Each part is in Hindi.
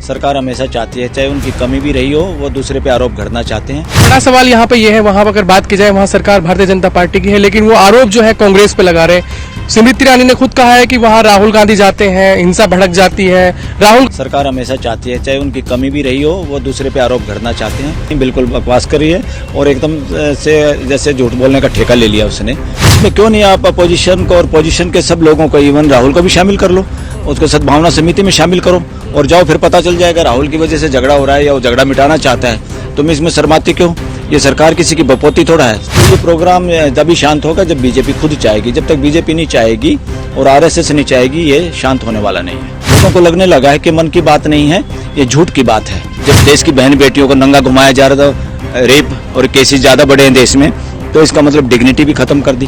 सरकार हमेशा चाहती है, चाहे उनकी कमी भी रही हो, वो दूसरे पे आरोप घड़ना चाहते हैं। बड़ा सवाल यहाँ पे ये है, वहाँ अगर बात की जाए वहाँ सरकार भारतीय जनता पार्टी की है, लेकिन वो आरोप जो है कांग्रेस पे लगा रहे हैं। स्मृति ईरानी ने खुद कहा है कि वहाँ राहुल गांधी जाते हैं, हिंसा भड़क जाती है। राहुल सरकार हमेशा चाहती है, चाहे उनकी कमी भी रही हो, वो दूसरे पे आरोप घड़ना चाहते हैं। बिल्कुल बकवास कर रही है और एकदम से जैसे झूठ बोलने का ठेका ले लिया उसने। इसमें क्यों नहीं आप अपोजिशन को और पोजीशन के सब लोगों को, इवन राहुल को भी शामिल कर लो, उसको सद्भावना समिति में शामिल करो और जाओ, फिर पता चल जाएगा राहुल की वजह से झगड़ा हो रहा है या वो झगड़ा मिटाना चाहता है। तुम इसमें शर्माती क्यों? ये सरकार किसी की बपोती थोड़ा है। तो ये प्रोग्राम तभी शांत होगा जब बीजेपी खुद चाहेगी। जब तक बीजेपी नहीं चाहेगी और आरएसएस नहीं चाहेगी, ये शांत होने वाला नहीं है। लोगों को लगने लगा है कि मन की बात नहीं है, ये झूठ की बात है। जब देश की बहन बेटियों को नंगा घुमाया जा रहा था, रेप और केसेस ज्यादा बढ़े हैं देश में, तो इसका मतलब डिग्निटी भी खत्म कर दी,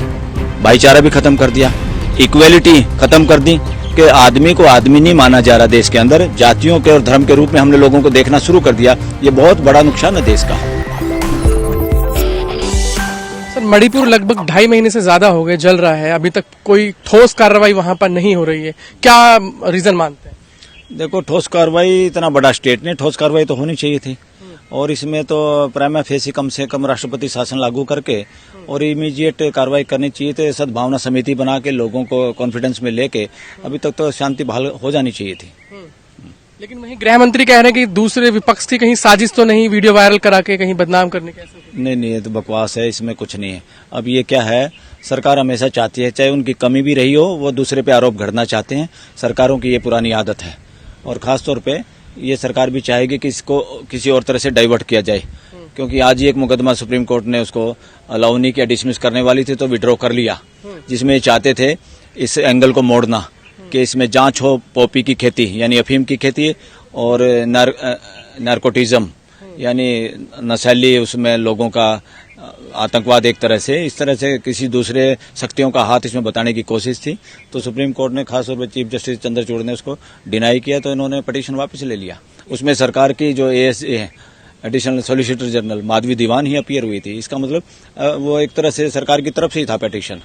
भाईचारा भी खत्म कर दिया, इक्वेलिटी खत्म कर दी कि आदमी को आदमी नहीं माना जा रहा देश के अंदर, जातियों के और धर्म के रूप में हमने लोगों को देखना शुरू कर दिया। ये बहुत बड़ा नुकसान है देश का। सर, मणिपुर लगभग 2.5 महीने से ज्यादा हो गए जल रहा है, अभी तक कोई ठोस कार्रवाई वहां पर नहीं हो रही है, क्या रीजन मानते हैं? देखो, ठोस कार्रवाई, इतना बड़ा स्टेट ने ठोस कार्रवाई तो होनी चाहिए थी और इसमें तो प्राइमा फेसी कम से कम राष्ट्रपति शासन लागू करके और इमीडिएट कार्रवाई करनी चाहिए थी। सद्भावना समिति बना के लोगों को कॉन्फिडेंस में लेके अभी तक तो शांति बहाल हो जानी चाहिए थी। लेकिन वहीं गृह मंत्री कह रहे हैं कि दूसरे विपक्ष की कहीं साजिश तो नहीं, वीडियो वायरल करा के कहीं बदनाम करने के? नहीं, ये तो बकवास है, इसमें कुछ नहीं है। अब ये क्या है, सरकार हमेशा चाहती है, चाहे उनकी कमी भी रही हो, वो दूसरे पे आरोप घड़ना चाहते हैं। सरकारों की ये पुरानी आदत है और खासतौर पे ये सरकार भी चाहेगी कि इसको किसी और तरह से डाइवर्ट किया जाए, क्योंकि आज ही एक मुकदमा सुप्रीम कोर्ट ने उसको अलाउ नहीं किया, डिसमिस करने वाली थी तो विड्रॉ कर लिया, जिसमें ये चाहते थे इस एंगल को मोड़ना कि इसमें जांच हो पॉपी की खेती यानी अफीम की खेती और नारकोटिज्म यानी नशीली उसमें लोगों का आतंकवाद, एक तरह से इस तरह से किसी दूसरे शक्तियों का हाथ इसमें बताने की कोशिश थी। तो सुप्रीम कोर्ट ने खासतौर पर चीफ जस्टिस चंद्रचूड़ ने उसको डिनाई किया, तो इन्होंने पिटीशन वापस ले लिया। उसमें सरकार की जो एएसए है, एडिशनल सॉलिसिटर जनरल माधवी दीवान ही अपीयर हुई थी। इसका मतलब वो एक तरह से सरकार की तरफ से ही था पिटीशन।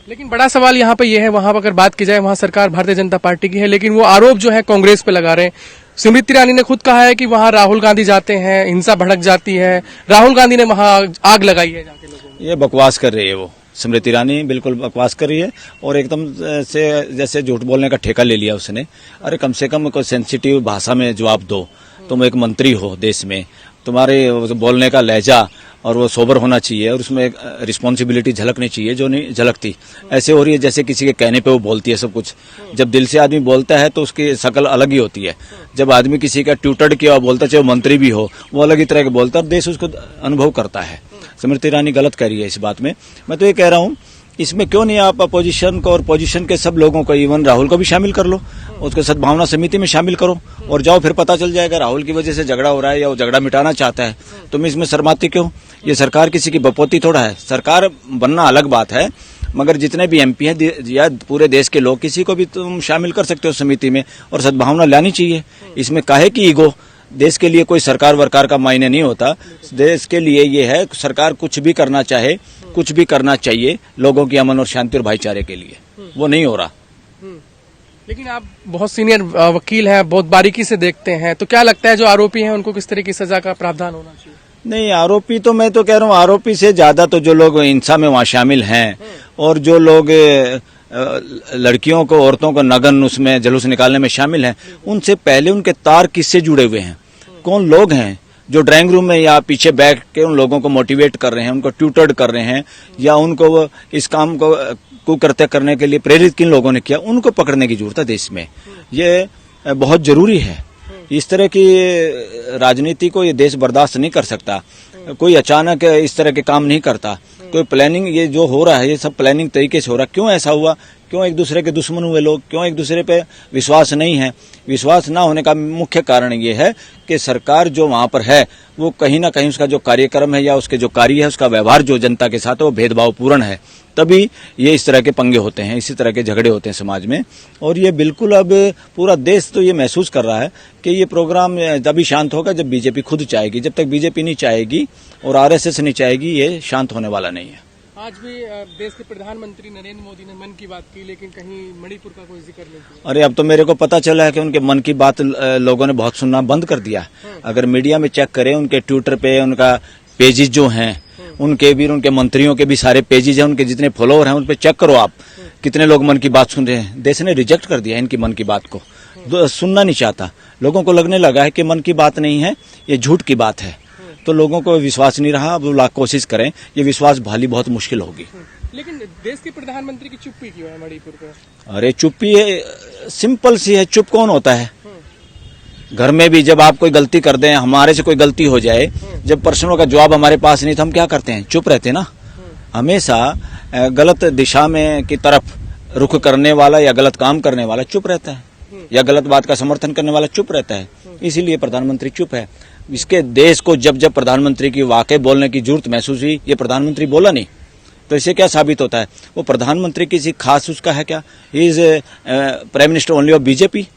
लेकिन बड़ा सवाल यहाँ पे ये है, वहाँ अगर बात की जाए वहाँ सरकार भारतीय जनता पार्टी की है, लेकिन वो आरोप जो है कांग्रेस पे लगा रहे हैं। स्मृति ईरानी ने खुद कहा है कि वहाँ राहुल गांधी जाते हैं, हिंसा भड़क जाती है। राहुल गांधी ने वहाँ आग लगाई है जाके लोगों में। ये बकवास कर रही है वो स्मृति ईरानी, बिल्कुल बकवास कर रही है और एकदम से जैसे झूठ बोलने का ठेका ले लिया उसने। अरे कम से कम कोई सेंसिटिव भाषा में जवाब दो। तुम एक मंत्री हो देश में, तुम्हारे बोलने का लहजा और वो सोबर होना चाहिए और उसमें एक रिस्पॉन्सिबिलिटी झलकनी चाहिए, जो नहीं झलकती। ऐसे हो रही है जैसे किसी के कहने पे वो बोलती है सब कुछ। जब दिल से आदमी बोलता है तो उसकी शक्ल अलग ही होती है। जब आदमी किसी का ट्यूटर्ड किया हुआ बोलता, चाहे वो मंत्री भी हो, वो अलग ही तरह के बोलता है और देश उसको अनुभव करता है। स्मृति ईरानी गलत कह रही है इस बात में। मैं तो ये कह रहा हूँ, इसमें क्यों नहीं आप अपोजिशन को और पोजीशन के सब लोगों को, इवन राहुल को भी शामिल कर लो, उसको सद्भावना समिति में शामिल करो और जाओ, फिर पता चल जाएगा राहुल की वजह से झगड़ा हो रहा है या वो झगड़ा मिटाना चाहता है। तुम इसमें शर्माती क्यों? ये सरकार किसी की बपोती थोड़ा है। सरकार बनना अलग बात है, मगर जितने भी एमपी हैं या पूरे देश के लोग, किसी को भी तुम शामिल कर सकते हो समिति में और सद्भावना लानी चाहिए। इसमें काहे की ईगो? देश के लिए कोई सरकार वरकार का मायने नहीं होता। देश के लिए ये है, सरकार कुछ भी करना चाहे, कुछ भी करना चाहिए लोगों की अमन और शांति और भाईचारे के लिए। वो नहीं हो रहा। लेकिन आप बहुत सीनियर वकील हैं, बहुत बारीकी से देखते हैं, तो क्या लगता है जो आरोपी हैं उनको किस तरह की सजा का प्रावधान होना चाहिए? नहीं, आरोपी तो मैं तो कह रहा हूँ, आरोपी से ज्यादा तो जो लोग हिंसा में वहाँ शामिल हैं और जो लोग लड़कियों को, औरतों को नग्न उसमें जुलूस निकालने में शामिल हैं, उनसे पहले उनके तार किससे जुड़े हुए हैं? कौन लोग हैं जो ड्राइंग रूम में या पीछे बैठ के उन लोगों को मोटिवेट कर रहे हैं, उनको ट्यूटर्ड कर रहे हैं या उनको इस काम को कुकृत्य करने के लिए प्रेरित किन लोगों ने किया? उनको पकड़ने की जरूरत है देश में। ये बहुत जरूरी है। इस तरह की राजनीति को ये देश बर्दाश्त नहीं कर सकता। कोई अचानक इस तरह के काम नहीं करता। कोई प्लानिंग, ये जो हो रहा है ये सब प्लानिंग तरीके से हो रहा है। क्यों ऐसा हुआ? क्यों एक दूसरे के दुश्मन हुए लोग? क्यों एक दूसरे पे विश्वास नहीं है? विश्वास ना होने का मुख्य कारण ये है कि सरकार जो वहां पर है वो कहीं ना कहीं उसका जो कार्यक्रम है या उसके जो कार्य है, उसका व्यवहार जो जनता के साथ है वो भेदभावपूर्ण है। तभी ये इस तरह के पंगे होते हैं, इसी तरह के झगड़े होते हैं समाज में। और ये बिल्कुल अब पूरा देश तो ये महसूस कर रहा है कि ये प्रोग्राम तभी शांत होगा जब बीजेपी खुद चाहेगी। जब तक बीजेपी नहीं चाहेगी और आरएसएस नहीं चाहेगी, ये शांत होने वाला नहीं है। आज भी देश के प्रधानमंत्री नरेंद्र मोदी ने मन की बात की, लेकिन कहीं मणिपुर का कोई जिक्र नहीं किया। अरे अब तो मेरे को पता चला है कि उनके मन की बात लोगों ने बहुत सुनना बंद कर दिया। अगर मीडिया में चेक करें, उनके ट्विटर पे उनका पेजेस जो हैं, उनके भी, उनके मंत्रियों के भी सारे पेजेस हैं, उनके जितने फॉलोअर हैं उन पे चेक करो आप, कितने लोग मन की बात सुन रहे हैं। देश ने रिजेक्ट कर दिया इनकी मन की बात को, सुनना नहीं चाहता। लोगों को लगने लगा है कि मन की बात नहीं है, ये झूठ की बात है, तो लोगों को विश्वास नहीं रहा। अब वो लाख कोशिश करें, ये विश्वास बहाली बहुत मुश्किल होगी। लेकिन देश के प्रधानमंत्री की चुप्पी क्यों है मणिपुर पे? अरे चुप्पी सिंपल सी है, चुप कौन होता है? घर में भी जब आप कोई गलती कर दें, हमारे से कोई गलती हो जाए, जब प्रश्नों का जवाब हमारे पास नहीं तो हम क्या करते हैं? चुप रहते ना। हमेशा गलत दिशा में की तरफ रुख करने वाला या गलत काम करने वाला चुप रहता है, या गलत बात का समर्थन करने वाला चुप रहता है। इसीलिए प्रधानमंत्री चुप है। इसके देश को जब जब प्रधानमंत्री की वाकई बोलने की जरूरत महसूस हुई, ये प्रधानमंत्री बोला नहीं, तो इससे क्या साबित होता है? वो प्रधानमंत्री किसी खास उसका है क्या? He is prime minister only of BJP.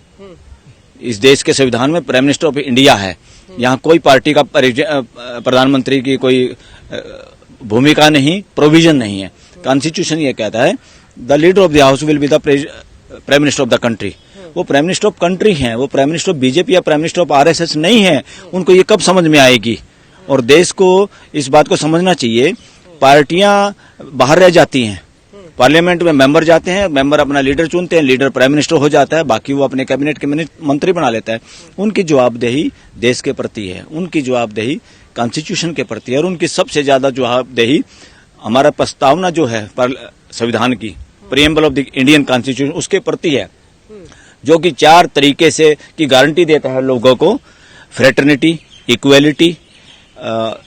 इस देश के संविधान में प्राइम मिनिस्टर ऑफ इंडिया है। यहाँ कोई पार्टी का प्रधानमंत्री की कोई भूमिका नहीं, प्रोविजन नहीं है। कॉन्स्टिट्यूशन ये कहता है the leader of the house will be the prime minister of the country. वो प्राइम मिनिस्टर ऑफ कंट्री हैं, वो प्राइम मिनिस्टर ऑफ बीजेपी या प्राइम मिनिस्टर ऑफ आरएसएस नहीं है। उनको ये कब समझ में आएगी? और देश को इस बात को समझना चाहिए, पार्टियां बाहर रह जाती हैं, पार्लियामेंट में मेंबर जाते हैं, मेंबर अपना लीडर चुनते हैं, लीडर प्राइम मिनिस्टर हो जाता है, बाकी वो अपने कैबिनेट के मंत्री बना लेता है। उनकी जवाबदेही देश के प्रति है, उनकी जवाबदेही कॉन्स्टिट्यूशन के प्रति है, और उनकी सबसे ज्यादा जवाबदेही हमारा प्रस्तावना जो है संविधान की, preamble of the Indian constitution, उसके प्रति है, जो कि 4 तरीके से की गारंटी देता है लोगों को: fraternity, equality,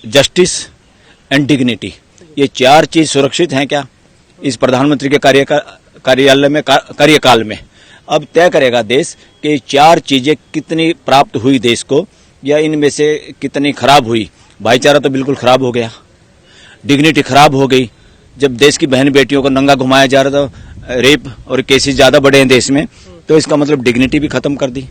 justice and dignity. ये 4 चीज सुरक्षित हैं क्या इस प्रधानमंत्री के कार्यकाल में? अब तय करेगा देश कि 4 चीजें कितनी प्राप्त हुई देश को, या इनमें से कितनी खराब हुई। भाईचारा तो बिल्कुल खराब हो गया, डिग्निटी खराब हो गई। जब देश की बहन बेटियों को नंगा घुमाया जा रहा था, रेप और केसेस ज्यादा बढ़े हैं देश में, तो इसका मतलब डिग्निटी भी खत्म कर दी,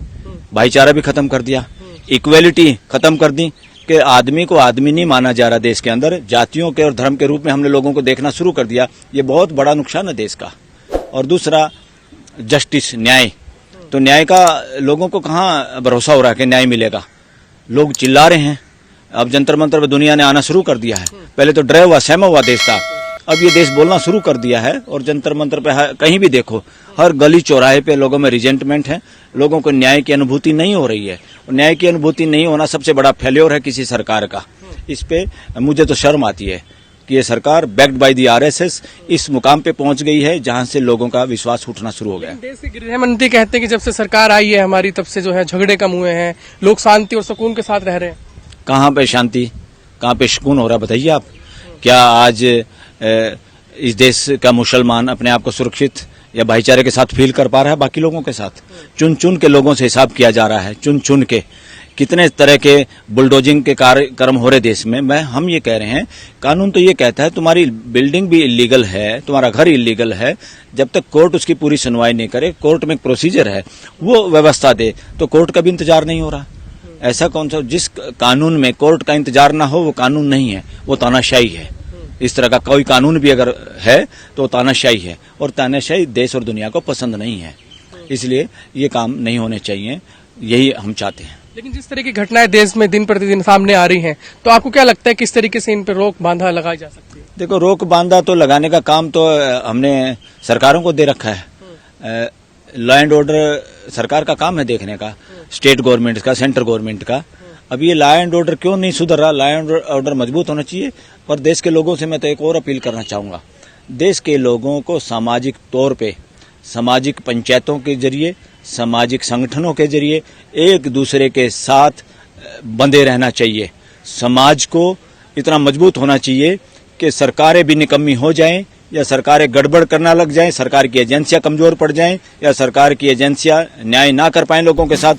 भाईचारा भी खत्म कर दिया, इक्वलिटी खत्म कर दी कि आदमी को आदमी नहीं माना जा रहा देश के अंदर, जातियों के और धर्म के रूप में हमने लोगों को देखना शुरू कर दिया। ये बहुत बड़ा नुकसान है देश का। और दूसरा जस्टिस, न्याय। तो न्याय का लोगों को कहाँ भरोसा हो रहा है कि न्याय मिलेगा? लोग चिल्ला रहे हैं। अब जंतर मंतर पर दुनिया ने आना शुरू कर दिया है। पहले तो डरा हुआ सहमा हुआ देश था, अब ये देश बोलना शुरू कर दिया है। और जंतर मंतर पे कहीं भी देखो, हर गली चौराहे पे लोगों में रिजेंटमेंट है, लोगों को न्याय की अनुभूति नहीं हो रही है। और न्याय की अनुभूति नहीं होना सबसे बड़ा फेल्योर है किसी सरकार का। इस पे मुझे तो शर्म आती है कि ये सरकार बैक्ड बाय द आरएसएस इस मुकाम पे पहुंच गई है जहां से लोगों का विश्वास उठना शुरू हो गया। देश के गृह मंत्री कहते हैं कि जब से सरकार आई है हमारी, तब से जो है झगड़े कम हुए हैं, लोग शांति और सुकून के साथ रह रहे हैं। कहाँ पे शांति, कहाँ पे सुकून हो रहा है बताइए आप? क्या आज इस देश का मुसलमान अपने आप को सुरक्षित या भाईचारे के साथ फील कर पा रहा है? बाकी लोगों के साथ चुन चुन के लोगों से हिसाब किया जा रहा है, चुन चुन के। कितने तरह के बुलडोजिंग के कार्यक्रम हो रहे देश में। हम ये कह रहे हैं, कानून तो ये कहता है तुम्हारी बिल्डिंग भी इलीगल है, तुम्हारा घर इलीगल है, जब तक कोर्ट उसकी पूरी सुनवाई नहीं करे, कोर्ट में एक प्रोसीजर है, वो व्यवस्था दे, तो कोर्ट का भी इंतजार नहीं हो रहा। ऐसा कौन सा, जिस कानून में कोर्ट का इंतजार ना हो वो कानून नहीं है, वो तानाशाही है। इस तरह का कोई कानून भी अगर है तो तानाशाही है, और तानाशाही देश और दुनिया को पसंद नहीं है। इसलिए ये काम नहीं होने चाहिए, यही हम चाहते हैं। लेकिन जिस तरह की घटनाएं देश में दिन प्रतिदिन सामने आ रही हैं, तो आपको क्या लगता है किस तरीके से इन पर रोक बांधा लगाई जा सकती है? देखो, रोक बांधा तो लगाने का काम तो हमने सरकारों को दे रखा है। लॉ एंड ऑर्डर सरकार का काम है देखने का, स्टेट गवर्नमेंट का, सेंट्रल गवर्नमेंट का। अब ये लॉ एंड ऑर्डर क्यों नहीं सुधर रहा? लॉ एंड ऑर्डर मजबूत होना चाहिए। और देश के लोगों से मैं तो एक और अपील करना चाहूंगा, देश के लोगों को सामाजिक तौर पे, सामाजिक पंचायतों के जरिए, सामाजिक संगठनों के जरिए एक दूसरे के साथ बंधे रहना चाहिए। समाज को इतना मजबूत होना चाहिए कि सरकारें भी निकम्मी हो जाएं, या सरकारें गड़बड़ करना लग जाएं, सरकार की एजेंसियां कमजोर पड़ जाएं, या सरकार की एजेंसियां न्याय ना कर पाएं लोगों के साथ,